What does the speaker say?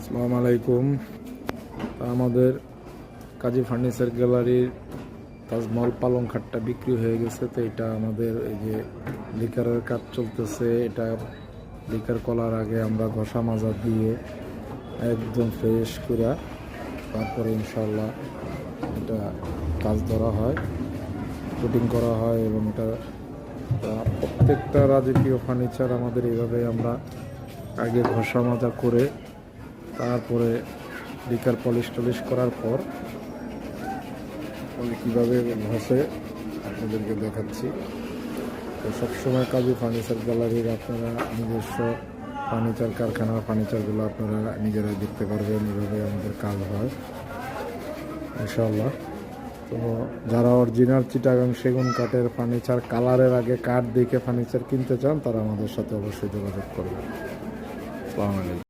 আসসালামু আলাইকুম। আমাদের কাজী ফার্নিচার গ্যালারির তাজমহল পালং খাটটা বিক্রি হয়ে গেছে। তো এটা আমাদের এই যে লিকারের কাজ চলতেছে। এটা লিকার করার আগে আমরা ঘষা মাজা দিয়ে একদম ফ্রেশ করে তারপরে ইনশাল্লাহ এটা কাজ ধরা হয়, কোটিং করা হয়। এবং এটা প্রত্যেকটা রাজকীয় ফার্নিচার আমাদের এইভাবে আমরা আগে ঘষা মাজা করে তারপরে লিকার পলিশ টলিশ করার পর কীভাবে ঘষে আপনাদেরকে দেখাচ্ছি। তো সবসময় কাজী ফার্নিচার গ্যালারির আপনারা নিজস্ব ফার্নিচার কারখানার ফার্নিচারগুলো আপনারা নিজেরাই দেখতে পারবেন। এভাবে আমাদের কাজ হয় ইনশাআল্লাহ। তো যারা অরিজিনাল চিটাগাং সেগুন কাঠের ফার্নিচার কালারের আগে কাঠ দেখে ফার্নিচার কিনতে চান তারা আমাদের সাথে অবশ্যই যোগাযোগ করবেন। আসসালামু আলাইকুম।